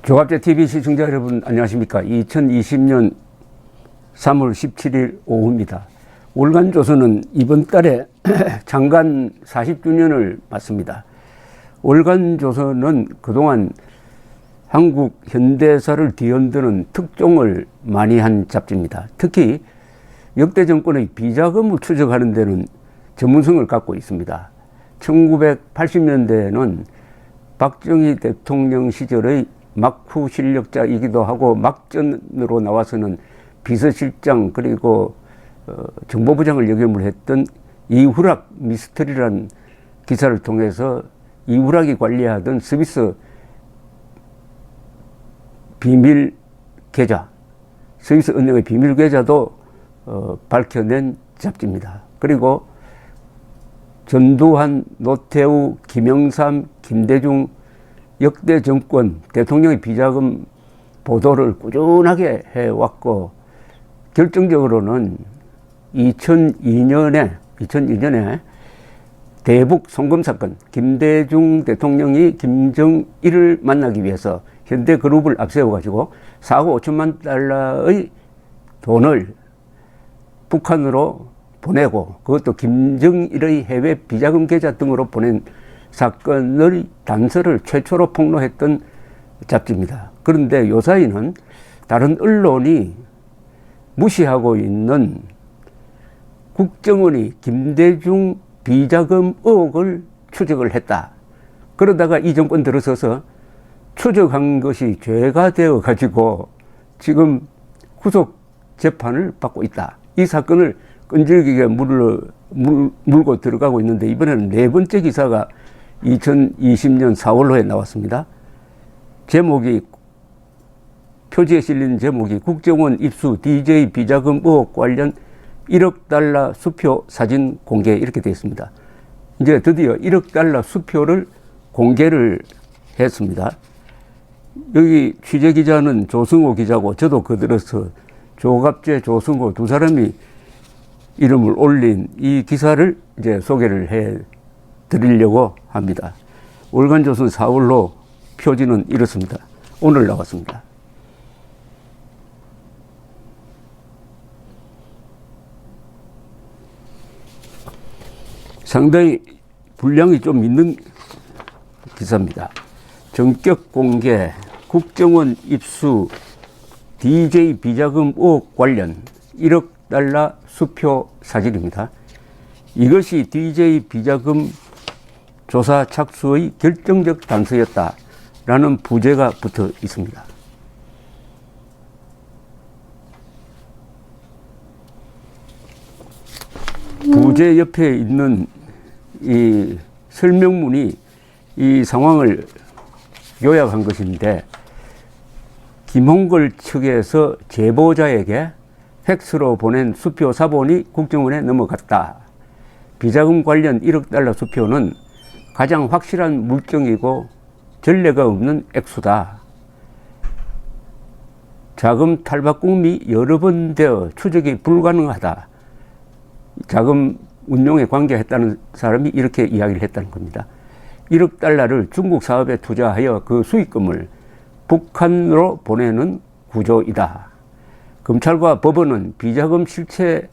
조갑제 TV 시청자 여러분 안녕하십니까. 2020년 3월 17일 오후입니다. 월간조선은 이번 달에 창간 40주년을 맞습니다. 월간조선은 그동안 한국 현대사를 뒤흔드는 특종을 많이 한 잡지입니다. 특히 역대 정권의 비자금을 추적하는 데는 전문성을 갖고 있습니다. 1980년대에는 박정희 대통령 시절의 막후 실력자이기도 하고 막전으로 나와서는 비서실장 그리고 정보부장을 역임을 했던 이후락 미스터리라는 기사를 통해서 이후락이 관리하던 스위스 비밀 계좌, 스위스 은행의 비밀 계좌도 밝혀낸 잡지입니다. 그리고 전두환, 노태우, 김영삼, 김대중 역대 정권 대통령의 비자금 보도를 꾸준하게 해왔고, 결정적으로는 2002년에 대북 송금 사건, 김대중 대통령이 김정일을 만나기 위해서 현대그룹을 앞세워가지고 4억 5천만 달러의 돈을 북한으로 보내고, 그것도 김정일의 해외 비자금 계좌 등으로 보낸 사건의 단서를 최초로 폭로했던 잡지입니다. 그런데 요사이는 다른 언론이 무시하고 있는 국정원이 김대중 비자금 의혹을 추적을 했다. 그러다가 이 정권 들어서서 추적한 것이 죄가 되어 가지고 지금 구속 재판을 받고 있다. 이 사건을 끈질기게 물고 들어가고 있는데, 이번에는 네 번째 기사가 2020년 4월호에 나왔습니다. 제목이, 표지에 실린 제목이 국정원 입수 DJ 비자금 의혹 관련 1억 달러 수표 사진 공개, 이렇게 되어 있습니다. 이제 드디어 1억 달러 수표를 공개를 했습니다. 여기 취재기자는 조승호 기자고, 저도 그들어서 조갑제, 조승호 두 사람이 이름을 올린 이 기사를 이제 소개를 해 드리려고 합니다. 월간조선 4월호 표지는 이렇습니다. 오늘 나왔습니다. 상당히 분량이 좀 있는 기사입니다. 전격 공개, 국정원 입수 DJ 비자금 의혹 관련 1억 달러 수표 사진입니다. 이것이 DJ 비자금 조사 착수의 결정적 단서였다라는 부제가 붙어 있습니다. 부제 옆에 있는 이 설명문이 이 상황을 요약한 것인데, 김홍걸 측에서 제보자에게 팩스로 보낸 수표 사본이 국정원에 넘어갔다. 비자금 관련 1억 달러 수표는 가장 확실한 물증이고 전례가 없는 액수다. 자금 탈바꿈이 여러 번 되어 추적이 불가능하다. 자금 운용에 관계했다는 사람이 이렇게 이야기를 했다는 겁니다. 1억 달러를 중국 사업에 투자하여 그 수익금을 북한으로 보내는 구조이다. 검찰과 법원은 비자금 실체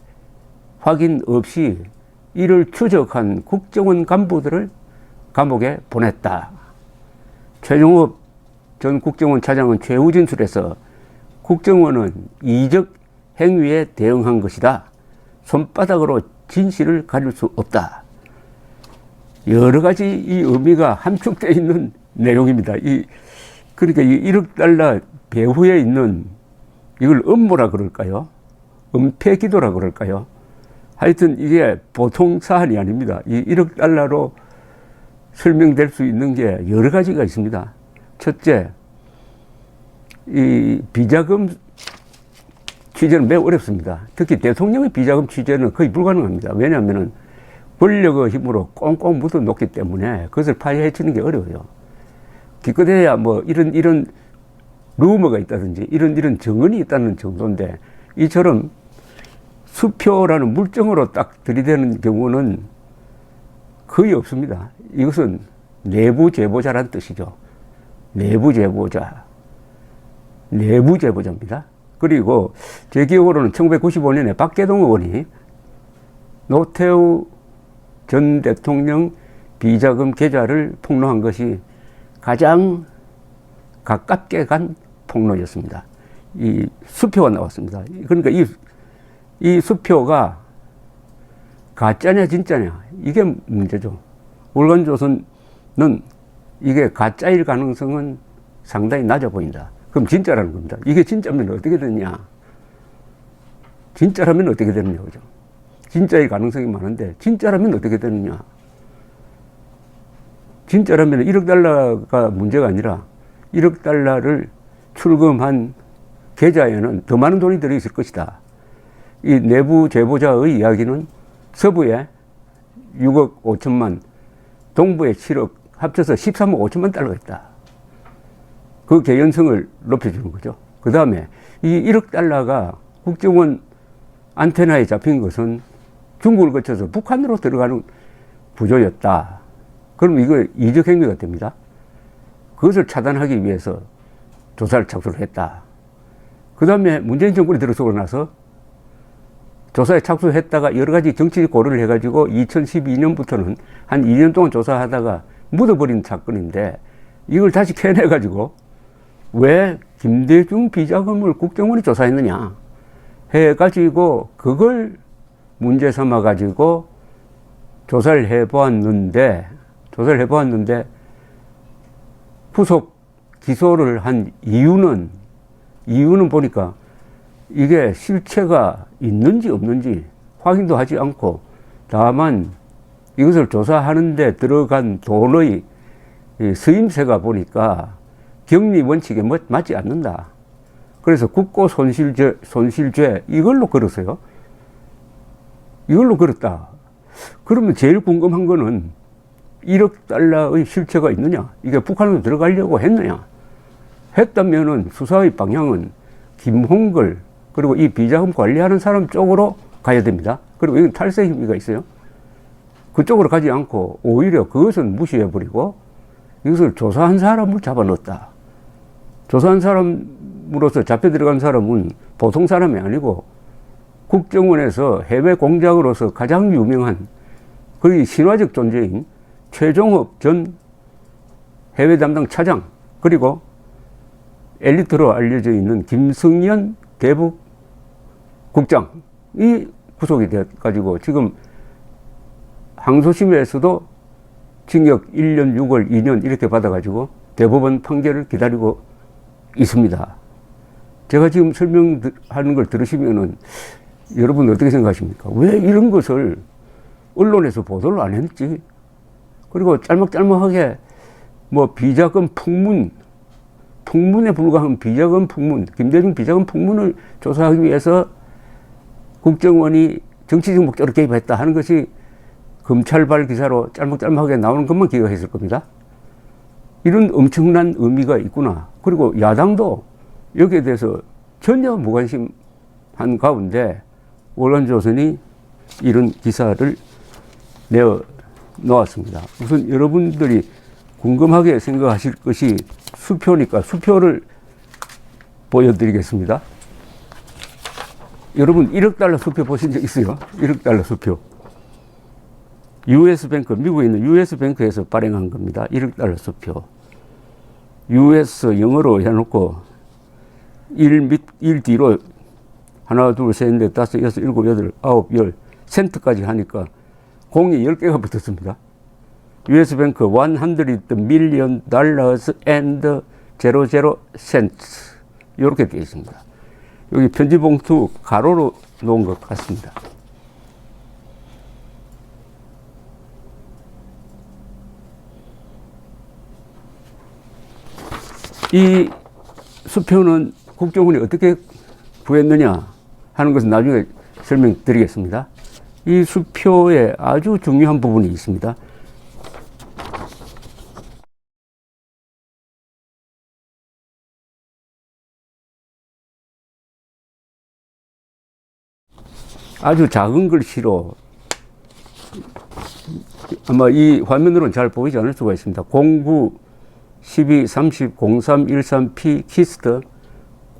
확인 없이 이를 추적한 국정원 간부들을 감옥에 보냈다. 최종업 전 국정원 차장은 최후 진술에서 국정원은 이적 행위에 대응한 것이다. 손바닥으로 진실을 가릴 수 없다. 여러 가지 이 의미가 함축되어 있는 내용입니다. 그러니까 이 1억 달러 배후에 있는, 이걸 음모라 그럴까요? 은폐기도라 그럴까요? 하여튼 이게 보통 사안이 아닙니다. 이 1억 달러로 설명될 수 있는 게 여러 가지가 있습니다. 첫째, 이 비자금 취재는 매우 어렵습니다. 특히 대통령의 비자금 취재는 거의 불가능합니다. 왜냐하면 권력의 힘으로 꽁꽁 묻어 놓기 때문에 그것을 파헤치는 게 어려워요. 기껏해야 뭐 이런 루머가 있다든지 이런 정언이 있다는 정도인데, 이처럼 수표라는 물증으로 딱 들이대는 경우는 거의 없습니다. 이것은 내부 제보자란 뜻이죠. 내부 제보자. 내부 제보자입니다. 그리고 제 기억으로는 1995년에 박계동 의원이 노태우 전 대통령 비자금 계좌를 폭로한 것이 가장 가깝게 간 폭로였습니다. 이 수표가 나왔습니다. 그러니까 이 수표가 가짜냐 진짜냐 이게 문제죠. 월간조선은 이게 가짜일 가능성은 상당히 낮아 보인다. 그럼 진짜라는 겁니다. 이게 진짜면 어떻게 되느냐? 진짜라면 어떻게 되느냐, 그죠? 진짜일 가능성이 많은데 진짜라면 어떻게 되느냐? 진짜라면 1억 달러가 문제가 아니라 1억 달러를 출금한 계좌에는 더 많은 돈이 들어있을 것이다. 이 내부 제보자의 이야기는 서부에 6억 5천만, 동부에 7억, 합쳐서 13억 5천만 달러가 있다. 그 개연성을 높여주는 거죠. 그 다음에 이 1억 달러가 국정원 안테나에 잡힌 것은 중국을 거쳐서 북한으로 들어가는 구조였다. 그럼 이거 이적 행위가 됩니다. 그것을 차단하기 위해서 조사를 착수를 했다. 그 다음에 문재인 정권이 들어서고 나서 조사에 착수했다가 여러 가지 정치적 고려를 해가지고 2012년부터는 한 2년 동안 조사하다가 묻어버린 사건인데 이걸 다시 캐내가지고 왜 김대중 비자금을 국정원이 조사했느냐 해가지고 그걸 문제 삼아가지고 조사를 해보았는데 후속 기소를 한 이유는 보니까 이게 실체가 있는지 없는지 확인도 하지 않고 다만 이것을 조사하는데 들어간 돈의 수임세가 보니까 격리 원칙에 맞지 않는다. 그래서 국고 손실죄 이걸로 걸었어요. 이걸로 걸었다. 그러면 제일 궁금한 거는 1억 달러의 실체가 있느냐? 이게 북한으로 들어가려고 했느냐? 했다면은 수사의 방향은 김홍걸 그리고 이 비자금 관리하는 사람 쪽으로 가야 됩니다. 그리고 이건 탈세 혐의가 있어요. 그쪽으로 가지 않고 오히려 그것은 무시해버리고 이것을 조사한 사람을 잡아넣었다. 조사한 사람으로서 잡혀 들어간 사람은 보통 사람이 아니고 국정원에서 해외 공작으로서 가장 유명한 거의 신화적 존재인 최종업 전 해외 담당 차장 그리고 엘리트로 알려져 있는 김승연 대북 국장이 구속이 돼가지고 지금 항소심에서도 징역 1년 6월 2년 이렇게 받아가지고 대법원 판결을 기다리고 있습니다. 제가 지금 설명하는 걸 들으시면은 여러분 어떻게 생각하십니까? 왜 이런 것을 언론에서 보도를 안 했지? 그리고 짤막짤막하게 뭐 비자금 풍문에 불과한 비자금 풍문, 김대중 비자금 풍문을 조사하기 위해서 국정원이 정치적 목적으로 개입했다 하는 것이 검찰발 기사로 짤막짤막하게 나오는 것만 기억했을 겁니다. 이런 엄청난 의미가 있구나. 그리고 야당도 여기에 대해서 전혀 무관심한 가운데 월간조선이 이런 기사를 내어 놓았습니다. 우선 여러분들이 궁금하게 생각하실 것이 수표니까 수표를 보여드리겠습니다. 여러분 1억 달러 수표 보신 적 있어요? 1억 달러 수표. US뱅크, 미국에 있는 US뱅크에서 발행한 겁니다. 1억 달러 수표. US 영어로 해놓고 1 뒤로 하나, 둘, 셋, 넷, 다섯, 여섯, 일곱, 여덟, 아홉, 열 센트까지 하니까 공이 10개가 붙었습니다. US뱅크 100 million dollars and 00 cents 이렇게 되어 있습니다. 여기 편지 봉투 가로로 놓은 것 같습니다. 이 수표는 국정원이 어떻게 구했느냐 하는 것은 나중에 설명드리겠습니다. 이 수표에 아주 중요한 부분이 있습니다. 아주 작은 글씨로 아마 이 화면으로는 잘 보이지 않을 수가 있습니다. 09 12 30 03 13 P 키스트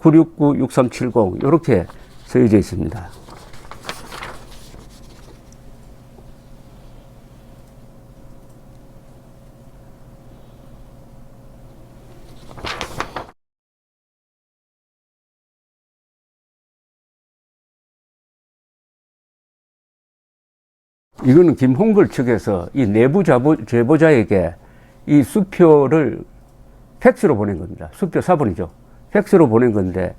969-6370 이렇게 써져 있습니다. 이거는 김홍걸 측에서 이 내부 제보자에게 이 수표를 팩스로 보낸 겁니다. 수표 사본이죠. 팩스로 보낸 건데,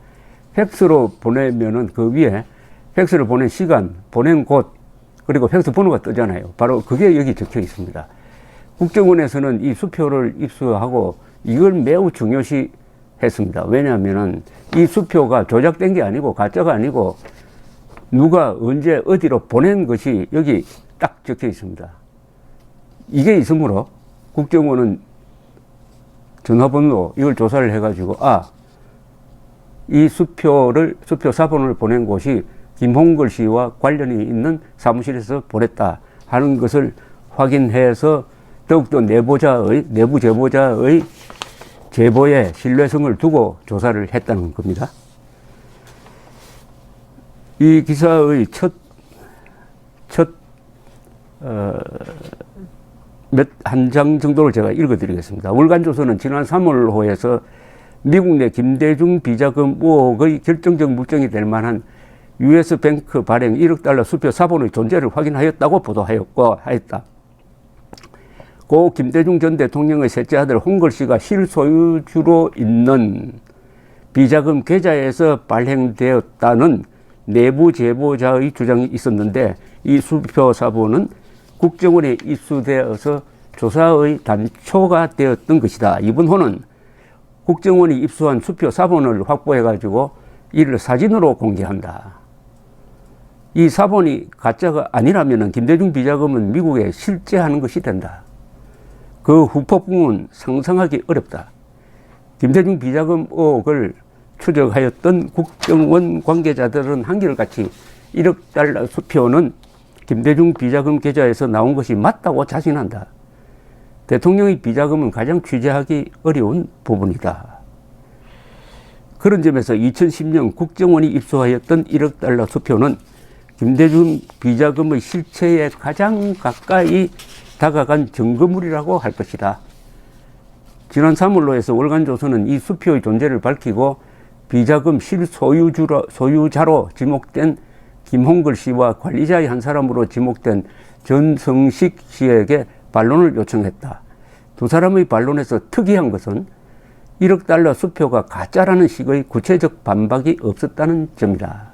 팩스로 보내면은 그 위에 팩스를 보낸 시간, 보낸 곳, 그리고 팩스 번호가 뜨잖아요. 바로 그게 여기 적혀 있습니다. 국정원에서는 이 수표를 입수하고 이걸 매우 중요시 했습니다. 왜냐하면은 이 수표가 조작된 게 아니고 가짜가 아니고 누가 언제 어디로 보낸 것이 여기 딱 적혀 있습니다. 이게 있으므로 국정원은 전화번호 이걸 조사를 해가지고 이 수표 사본을 보낸 곳이 김홍걸 씨와 관련이 있는 사무실에서 보냈다 하는 것을 확인해서 더욱더 내부 제보자의 제보에 신뢰성을 두고 조사를 했다는 겁니다. 이 기사의 한 장 정도를 제가 읽어드리겠습니다. 월간조선은 지난 3월호에서 미국 내 김대중 비자금 의혹의 결정적 물증이 될 만한 US뱅크 발행 1억 달러 수표 사본의 존재를 확인하였다고 보도하였다. 고 김대중 전 대통령의 셋째 아들 홍걸 씨가 실소유주로 있는 비자금 계좌에서 발행되었다는 내부 제보자의 주장이 있었는데, 이 수표 사본은 국정원에 입수되어서 조사의 단초가 되었던 것이다. 이번 호는 국정원이 입수한 수표 사본을 확보해가지고 이를 사진으로 공개한다. 이 사본이 가짜가 아니라면 김대중 비자금은 미국에 실제하는 것이 된다. 그 후폭풍은 상상하기 어렵다. 김대중 비자금 의혹을 추적하였던 국정원 관계자들은 한결같이 1억 달러 수표는 김대중 비자금 계좌에서 나온 것이 맞다고 자신한다. 대통령의 비자금은 가장 취재하기 어려운 부분이다. 그런 점에서 2010년 국정원이 입수하였던 1억 달러 수표는 김대중 비자금의 실체에 가장 가까이 다가간 증거물이라고 할 것이다. 지난 3월로에서 월간조선은 이 수표의 존재를 밝히고 비자금 실소유자로 지목된 김홍걸 씨와 관리자의 한 사람으로 지목된 전성식 씨에게 반론을 요청했다. 두 사람의 반론에서 특이한 것은 1억 달러 수표가 가짜라는 식의 구체적 반박이 없었다는 점이다.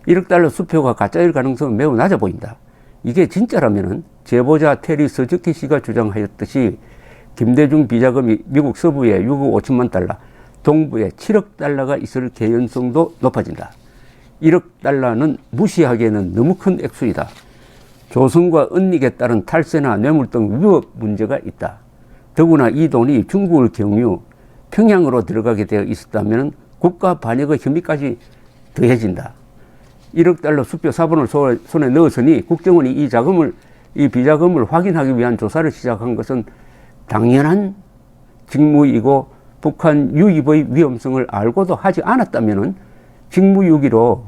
1억 달러 수표가 가짜일 가능성은 매우 낮아 보인다. 이게 진짜라면은 제보자 테리 서즈키 씨가 주장하였듯이 김대중 비자금이 미국 서부에 6억 5천만 달러, 동부에 7억 달러가 있을 개연성도 높아진다. 1억 달러는 무시하기에는 너무 큰 액수이다. 조선과 은닉에 따른 탈세나 뇌물 등 위법 문제가 있다. 더구나 이 돈이 중국을 경유 평양으로 들어가게 되어 있었다면 국가 반역의 혐의까지 더해진다. 1억 달러 수표 사본을 손에 넣었으니 국정원이 이 비자금을 확인하기 위한 조사를 시작한 것은 당연한 직무이고 북한 유입의 위험성을 알고도 하지 않았다면 직무유기로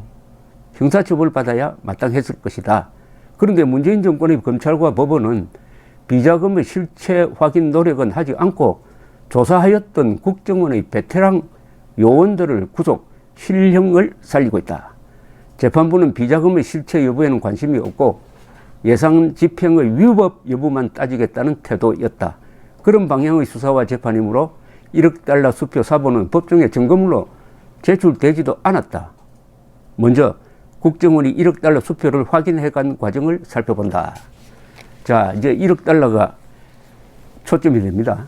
형사처벌 받아야 마땅했을 것이다. 그런데 문재인 정권의 검찰과 법원은 비자금의 실체 확인 노력은 하지 않고 조사하였던 국정원의 베테랑 요원들을 구속, 실형을 살리고 있다. 재판부는 비자금의 실체 여부에는 관심이 없고 예상 집행의 위법 여부만 따지겠다는 태도였다. 그런 방향의 수사와 재판이므로 1억 달러 수표 사본은 법정의 증거물로 제출되지도 않았다. 먼저 국정원이 1억 달러 수표를 확인해간 과정을 살펴본다. 자, 이제 1억 달러가 초점이 됩니다.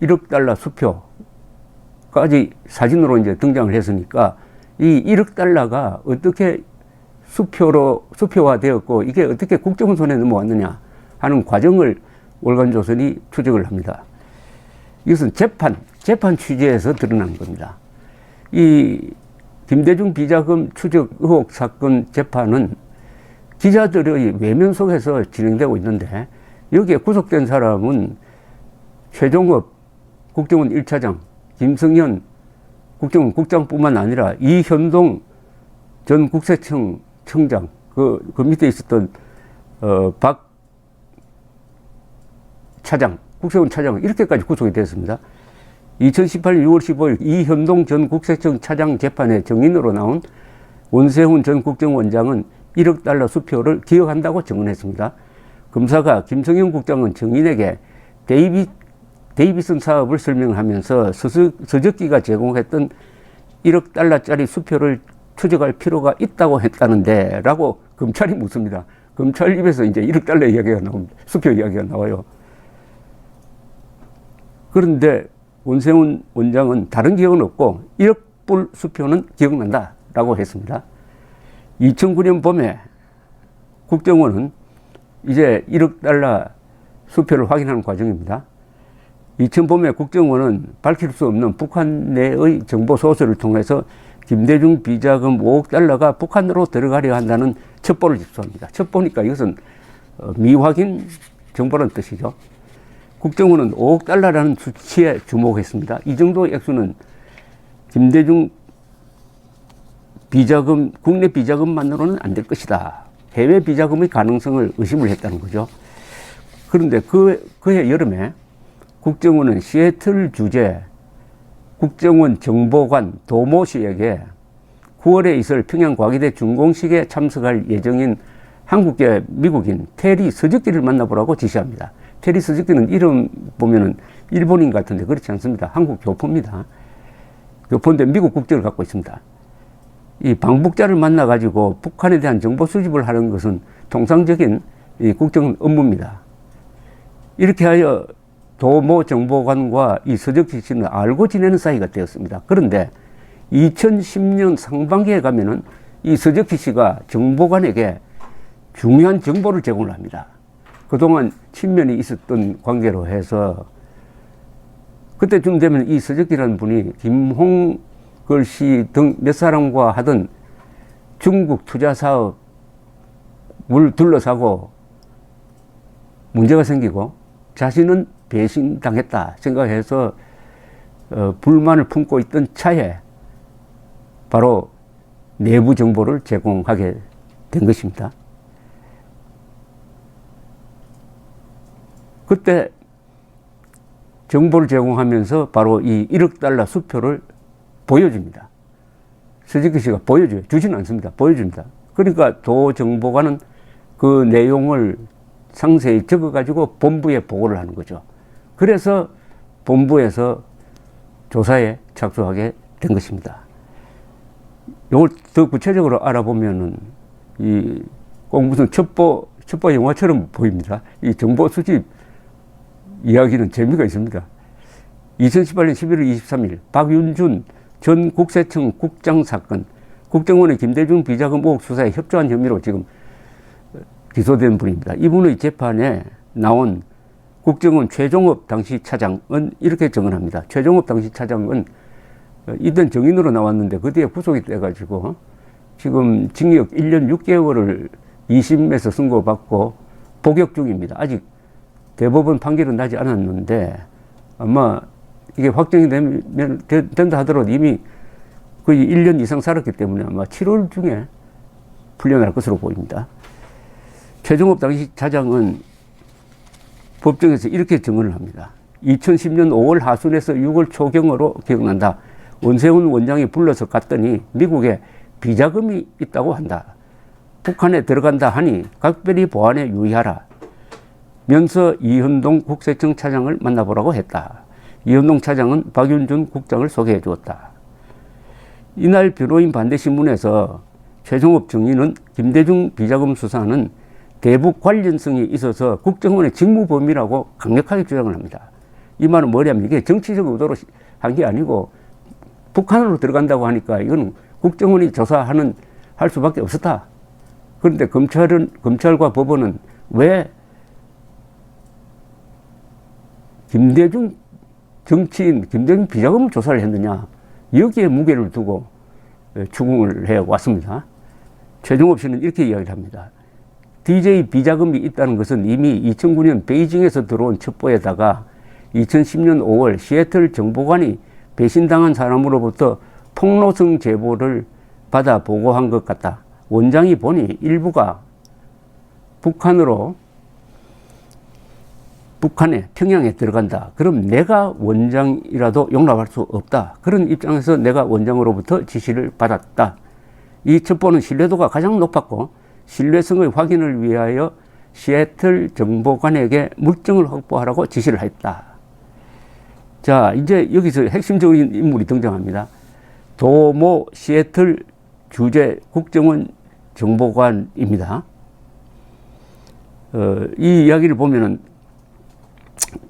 1억 달러 수표까지 사진으로 이제 등장을 했으니까 이 1억 달러가 어떻게 수표화되었고 이게 어떻게 국정원 손에 넘어왔느냐 하는 과정을 월간조선이 추적을 합니다. 이것은 재판 취재에서 드러난 겁니다. 이 김대중 비자금 추적 의혹 사건 재판은 기자들의 외면 속에서 진행되고 있는데 여기에 구속된 사람은 최종업 국정원 1차장, 김성현 국장뿐만 아니라 이현동 전 국세청 청장, 그 밑에 있었던 박 차장, 국세청 차장 이렇게까지 구속이 됐습니다. 2018년 6월 15일 이현동 전 국세청 차장 재판에 증인으로 나온 원세훈 전 국정원장은 1억 달러 수표를 기억한다고 증언했습니다. 검사가 김성현 국장은 증인에게 데이비슨 사업을 설명하면서 서적기가 제공했던 1억 달러짜리 수표를 추적할 필요가 있다고 했다는데 라고 검찰이 묻습니다. 검찰 입에서 이제 1억 달러 이야기가 나옵니다. 수표 이야기가 나와요. 그런데 원세훈 원장은 다른 기억은 없고 1억 불 수표는 기억난다 라고 했습니다. 2009년 봄에 국정원은 이제 1억 달러 수표를 확인하는 과정입니다. 2000봄에 국정원은 밝힐 수 없는 북한 내의 정보 소스를 통해서 김대중 비자금 5억 달러가 북한으로 들어가려 한다는 첩보를 접수합니다. 첩보니까 이것은 미확인 정보라는 뜻이죠. 국정원은 5억 달러라는 수치에 주목했습니다. 이 정도 액수는 김대중 비자금, 국내 비자금만으로는 안 될 것이다. 해외 비자금의 가능성을 의심을 했다는 거죠. 그런데 그해 여름에 국정원은 시애틀 주재 국정원 정보관 도모 씨에게 9월에 있을 평양과기대 준공식에 참석할 예정인 한국계 미국인 테리 서적기를 만나보라고 지시합니다. 테리 서적기는 이름 보면은 일본인 같은데 그렇지 않습니다. 한국 교포입니다. 교포인데 미국 국적을 갖고 있습니다. 이 방북자를 만나가지고 북한에 대한 정보 수집을 하는 것은 통상적인 이 국정 업무입니다. 이렇게 하여 도모 정보관과 이 서적기 씨는 알고 지내는 사이가 되었습니다. 그런데 2010년 상반기에 가면은 이 서적기 씨가 정보관에게 중요한 정보를 제공을 합니다. 그동안 친면이 있었던 관계로 해서 그때쯤 되면 이 서적기라는 분이 김홍걸 씨 등 몇 사람과 하던 중국 투자 사업을 둘러싸고 문제가 생기고 자신은 배신당했다 생각해서 불만을 품고 있던 차에 바로 내부 정보를 제공하게 된 것입니다. 그때 정보를 제공하면서 바로 이 1억 달러 수표를 보여줍니다. 서적기 씨가 보여줘요. 주지는 않습니다. 보여줍니다. 그러니까 도정보관은 그 내용을 상세히 적어가지고 본부에 보고를 하는 거죠. 그래서 본부에서 조사에 착수하게 된 것입니다. 이걸 더 구체적으로 알아보면은 꼭 무슨 첩보 영화처럼 보입니다. 이 정보 수집 이야기는 재미가 있습니다. 2018년 11월 23일 박윤준 전 국세청 국장 사건, 국정원의 김대중 비자금 의혹 수사에 협조한 혐의로 지금 기소된 분입니다. 이분의 재판에 나온 국정원 최종업 당시 차장은 이렇게 증언합니다. 최종업 당시 차장은 이던 증인으로 나왔는데 그 뒤에 구속이 돼가지고 지금 징역 1년 6개월을 2심에서 선고받고 복역 중입니다. 아직 대법원 판결은 나지 않았는데 아마 이게 확정이 된다 하더라도 이미 거의 1년 이상 살았기 때문에 아마 7월 중에 풀려날 것으로 보입니다. 최종업 당시 차장은 법정에서 이렇게 증언을 합니다. 2010년 5월 하순에서 6월 초경으로 기억난다. 원세훈 원장이 불러서 갔더니 미국에 비자금이 있다고 한다. 북한에 들어간다 하니 각별히 보안에 유의하라. 면서 이현동 국세청 차장을 만나보라고 했다. 이현동 차장은 박윤준 국장을 소개해 주었다. 이날 변호인 반대신문에서 최종업 증인은 김대중 비자금 수사는 대북 관련성이 있어서 국정원의 직무 범위라고 강력하게 주장을 합니다. 이 말은 뭐냐면 이게 정치적 의도로 한 게 아니고 북한으로 들어간다고 하니까 이건 국정원이 할 수밖에 없었다. 그런데 검찰과 법원은 왜 김대중 정치인, 김대중 비자금을 조사를 했느냐. 여기에 무게를 두고 추궁을 해 왔습니다. 최종업 씨는 이렇게 이야기를 합니다. DJ 비자금이 있다는 것은 이미 2009년 베이징에서 들어온 첩보에다가 2010년 5월 시애틀 정보관이 배신당한 사람으로부터 폭로성 제보를 받아 보고한 것 같다. 원장이 보니 일부가 북한에 평양에 들어간다. 그럼 내가 원장이라도 용납할 수 없다. 그런 입장에서 내가 원장으로부터 지시를 받았다. 이 첩보는 신뢰도가 가장 높았고 신뢰성의 확인을 위하여 시애틀 정보관에게 물증을 확보하라고 지시를 했다. 자, 이제 여기서 핵심적인 인물이 등장합니다. 도모 시애틀 주재 국정원 정보관입니다. 이 이야기를 보면은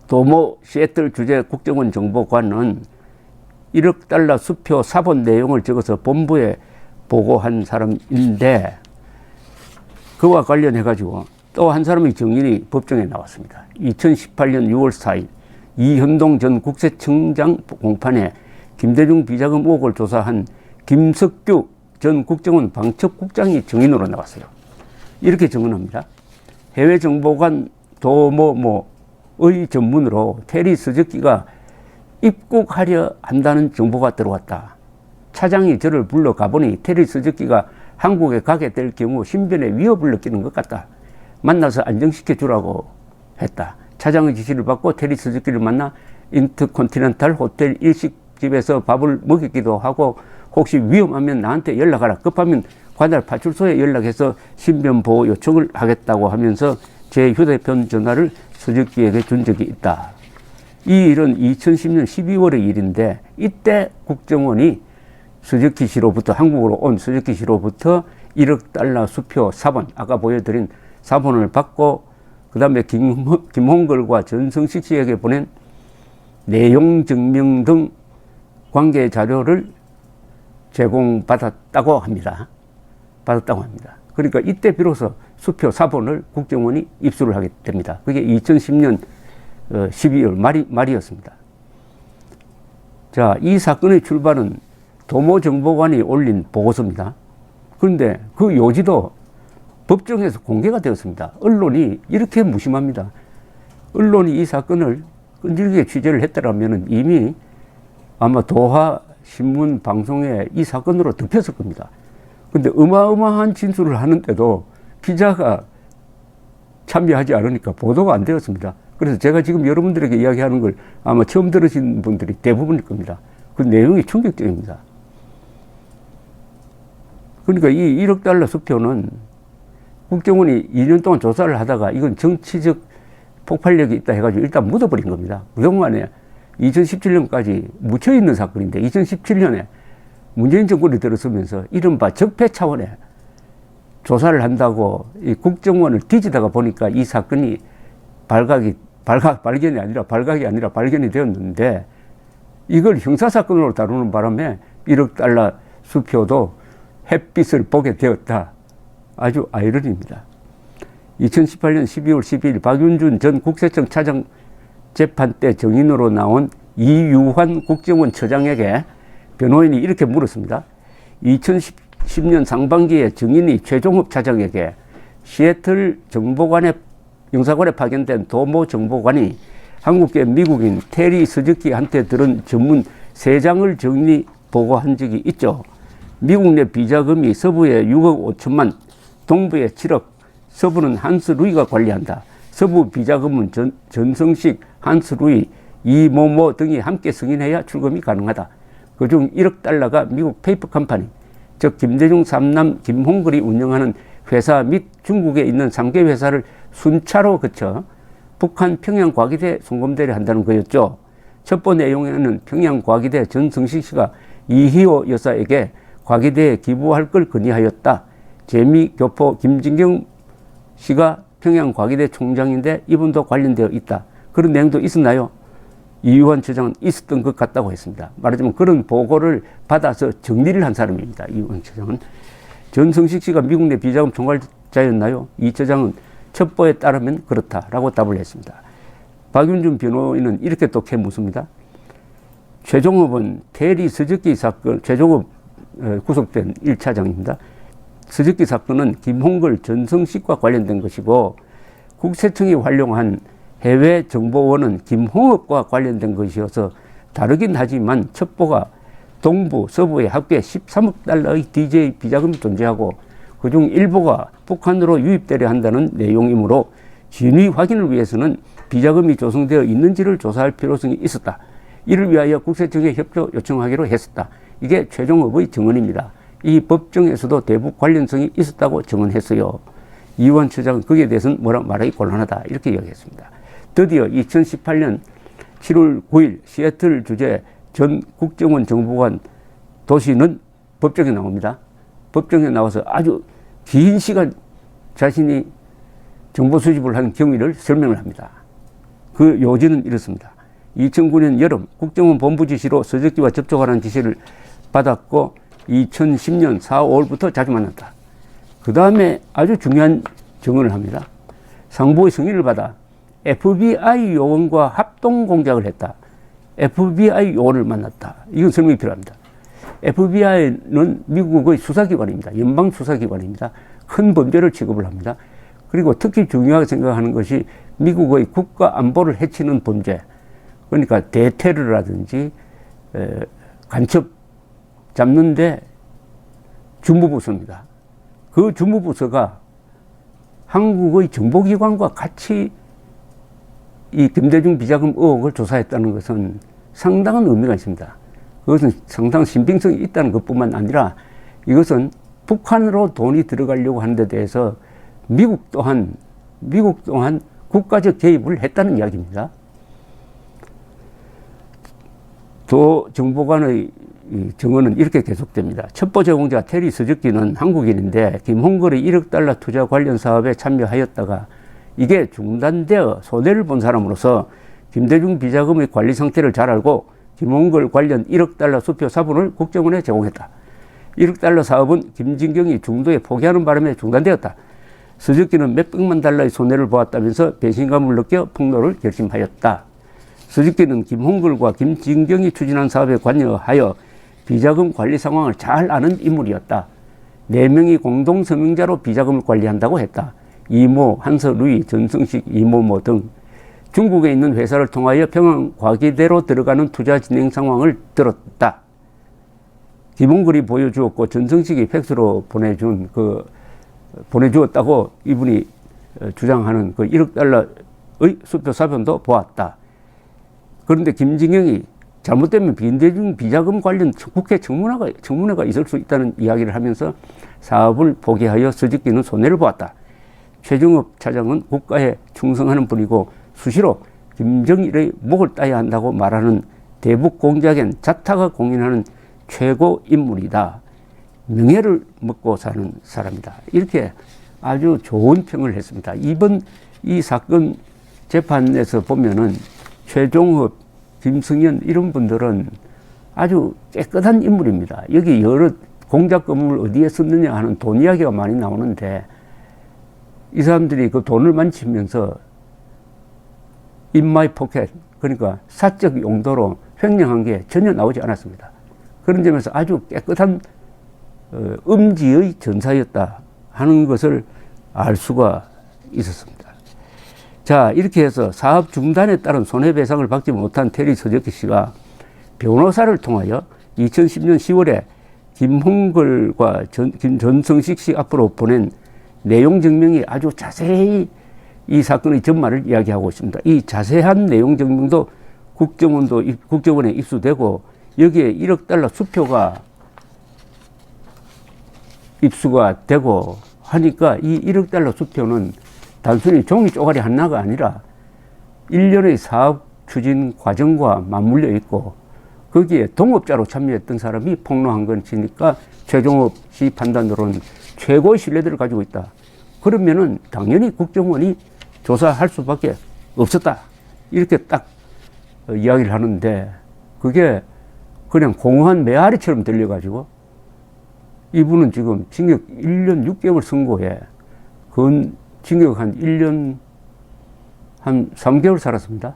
도모 시애틀 주재 국정원 정보관은 1억 달러 수표 사본 내용을 적어서 본부에 보고한 사람인데 그와 관련해 가지고 또 한 사람의 증인이 법정에 나왔습니다. 2018년 6월 4일 이현동 전 국세청장 공판에 김대중 비자금 의혹을 조사한 김석규 전 국정원 방첩국장이 증인으로 나왔어요. 이렇게 증언합니다. 해외 정보관 도모모의 전문으로 테리 서적기가 입국하려 한다는 정보가 들어왔다. 차장이 저를 불러 가보니 테리 서적기가 한국에 가게 될 경우 신변에 위협을 느끼는 것 같다. 만나서 안정시켜 주라고 했다. 차장의 지시를 받고 테리 서적기를 만나 인터컨티넨탈 호텔 일식집에서 밥을 먹이기도 하고 혹시 위험하면 나한테 연락하라. 급하면 관할 파출소에 연락해서 신변 보호 요청을 하겠다고 하면서 제 휴대폰 전화를 서적기에게 준 적이 있다. 이 일은 2010년 12월의 일인데 이때 국정원이 서적기 씨로부터 한국으로 온 서적기 씨로부터 1억 달러 수표 사본 아까 보여드린 사본을 받고 그 다음에 김홍걸과 전성식 씨에게 보낸 내용 증명 등 관계 자료를 제공받았다고 합니다. 그러니까 이때 비로소 수표 사본을 국정원이 입수를 하게 됩니다. 그게 2010년 12월 말이었습니다. 자, 이 사건의 출발은 도모정보관이 올린 보고서입니다. 그런데 그 요지도 법정에서 공개가 되었습니다. 언론이 이렇게 무심합니다. 언론이 이 사건을 끈질기게 취재를 했더라면 이미 아마 도하 신문 방송에 이 사건으로 덮였을 겁니다. 근데 어마어마한 진술을 하는데도 기자가 참여하지 않으니까 보도가 안 되었습니다. 그래서 제가 지금 여러분들에게 이야기하는 걸 아마 처음 들으신 분들이 대부분일 겁니다. 그 내용이 충격적입니다. 그러니까 이 1억 달러 수표는 국정원이 2년 동안 조사를 하다가 이건 정치적 폭발력이 있다 해가지고 일단 묻어버린 겁니다. 그동안에 2017년까지 묻혀있는 사건인데 2017년에 문재인 정권이 들어서면서 이른바 적폐 차원의 조사를 한다고 이 국정원을 뒤지다가 보니까 이 사건이 발각이 아니라 발견이 되었는데 이걸 형사사건으로 다루는 바람에 1억 달러 수표도 햇빛을 보게 되었다. 아주 아이러니입니다. 2018년 12월 12일 박윤준 전 국세청 차장 재판 때 증인으로 나온 이유환 국정원 처장에게 변호인이 이렇게 물었습니다. 2010년 상반기에 증인이 최종업 차장에게 시애틀 정보관에 영사관에 파견된 도모 정보관이 한국계 미국인 테리 서적기한테 들은 전문 3장을 정리 보고한 적이 있죠. 미국 내 비자금이 서부에 6억 5천만, 동부에 7억, 서부는 한스 루이가 관리한다. 서부 비자금은 전성식, 한스 루이, 이모모 등이 함께 승인해야 출금이 가능하다. 그중 1억 달러가 미국 페이퍼 컴퍼니, 즉 김대중 삼남 김홍걸이 운영하는 회사 및 중국에 있는 3개 회사를 순차로 거쳐 북한 평양과기대에 송금되려 한다는 거였죠. 첩보 내용에는 평양과기대 전성식 씨가 이희호 여사에게 과기대에 기부할 걸 건의하였다. 재미교포 김진경 씨가 평양과기대 총장인데 이분도 관련되어 있다. 그런 내용도 있었나요? 이유환 처장은 있었던 것 같다고 했습니다. 말하자면 그런 보고를 받아서 정리를 한 사람입니다. 이유환 처장은. 전성식 씨가 미국 내 비자금 총괄자였나요? 이 처장은 첩보에 따르면 그렇다라고 답을 했습니다. 박윤준 변호인은 이렇게 또 캐묻습니다. 최종업은 테리 서적기 사건, 최종업 구속된 1차장입니다. 서적기 사건은 김홍걸 전성식과 관련된 것이고 국세청이 활용한 해외 정보원은 김홍업과 관련된 것이어서 다르긴 하지만 첩보가 동부, 서부에 합계 13억 달러의 DJ 비자금이 존재하고 그중 일부가 북한으로 유입되려 한다는 내용이므로 진위 확인을 위해서는 비자금이 조성되어 있는지를 조사할 필요성이 있었다. 이를 위하여 국세청에 협조 요청하기로 했었다. 이게 최종업의 증언입니다. 이 법정에서도 대북 관련성이 있었다고 증언했어요. 이완 처장은 거기에 대해서는 뭐라 말하기 곤란하다. 이렇게 이야기했습니다. 드디어 2018년 7월 9일 시애틀 주재 전 국정원 정보관 도시는 법정에 나옵니다. 법정에 나와서 아주 긴 시간 자신이 정보 수집을 한 경위를 설명을 합니다. 그 요지는 이렇습니다. 2009년 여름 국정원 본부 지시로 서적기와 접촉하라는 지시를 받았고 2010년 4, 5월부터 자주 만났다. 그 다음에 아주 중요한 증언을 합니다. 상부의 승인을 받아 FBI 요원과 합동 공작을 했다. FBI 요원을 만났다. 이건 설명이 필요합니다. FBI는 미국의 수사기관입니다. 연방수사기관입니다. 큰 범죄를 취급을 합니다. 그리고 특히 중요하게 생각하는 것이 미국의 국가 안보를 해치는 범죄, 그러니까 대테러라든지 간첩 잡는데 주무부서입니다. 그 주무부서가 한국의 정보기관과 같이 이 김대중 비자금 의혹을 조사했다는 것은 상당한 의미가 있습니다. 그것은 상당한 신빙성이 있다는 것뿐만 아니라 이것은 북한으로 돈이 들어가려고 하는 데 대해서 미국 또한 국가적 개입을 했다는 이야기입니다. 도 정보관의 증언은 이렇게 계속됩니다. 첩보 제공자 테리 서적기는 한국인인데 김홍걸의 1억 달러 투자 관련 사업에 참여하였다가 이게 중단되어 손해를 본 사람으로서 김대중 비자금의 관리 상태를 잘 알고 김홍걸 관련 1억 달러 수표 사본을 국정원에 제공했다. 1억 달러 사업은 김진경이 중도에 포기하는 바람에 중단되었다. 서적기는 몇백만 달러의 손해를 보았다면서 배신감을 느껴 폭로를 결심하였다. 서적기는 김홍걸과 김진경이 추진한 사업에 관여하여 비자금 관리 상황을 잘 아는 인물이었다. 4명이 공동 서명자로 비자금을 관리한다고 했다. 이모, 한서루이, 전성식, 이모모 등 중국에 있는 회사를 통하여 평양 과기대로 들어가는 투자 진행 상황을 들었다. 김홍걸이 보여주었고 전성식이 팩스로 보내주었다고 이분이 주장하는 그 1억 달러의 수표 사본도 보았다. 그런데 김진경이 잘못되면 김대중 비자금 관련 국회 청문회가 있을 수 있다는 이야기를 하면서 사업을 포기하여 서적기는 손해를 보았다. 최종업 차장은 국가에 충성하는 분이고 수시로 김정일의 목을 따야 한다고 말하는 대북 공작엔 자타가 공인하는 최고 인물이다. 명예를 먹고 사는 사람이다. 이렇게 아주 좋은 평을 했습니다. 이번 이 사건 재판에서 보면은 최종업, 김승연 이런 분들은 아주 깨끗한 인물입니다. 여기 여러 공작금을 어디에 썼느냐 하는 돈 이야기가 많이 나오는데 이 사람들이 그 돈을 만지면서 in my pocket, 그러니까 사적 용도로 횡령한 게 전혀 나오지 않았습니다. 그런 점에서 아주 깨끗한 음지의 전사였다 하는 것을 알 수가 있었습니다. 자, 이렇게 해서 사업 중단에 따른 손해배상을 받지 못한 테리 서적기 씨가 변호사를 통하여 2010년 10월에 김홍걸과 전성식 씨 앞으로 보낸 내용 증명이 아주 자세히 이 사건의 전말을 이야기하고 있습니다. 이 자세한 내용 증명도 국정원에 입수되고 여기에 1억 달러 수표가 입수가 되고 하니까 이 1억 달러 수표는 단순히 종이 쪼가리 하나가 아니라 일련의 사업 추진 과정과 맞물려 있고 거기에 동업자로 참여했던 사람이 폭로한 것이니까 최종업 씨 판단으로는 최고의 신뢰도를 가지고 있다. 그러면은 당연히 국정원이 조사할 수밖에 없었다. 이렇게 딱 이야기를 하는데 그게 그냥 공허한 메아리처럼 들려가지고 이분은 지금 징역 1년 6개월 선고에 징역 한 1년 한 3개월 살았습니다.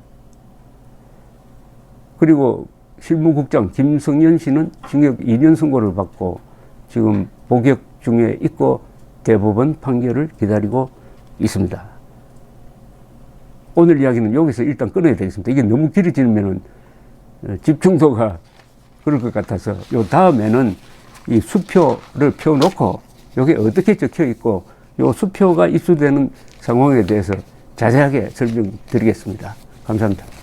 그리고 실무국장 김성연 씨는 징역 2년 선고를 받고 지금 복역 중에 있고 대법원 판결을 기다리고 있습니다. 오늘 이야기는 여기서 일단 끊어야 되겠습니다. 이게 너무 길어지면은 집중도가 그럴 것 같아서 요 다음에는 이 수표를 펴놓고 요게 어떻게 적혀 있고 요 수표가 입수되는 상황에 대해서 자세하게 설명드리겠습니다. 감사합니다.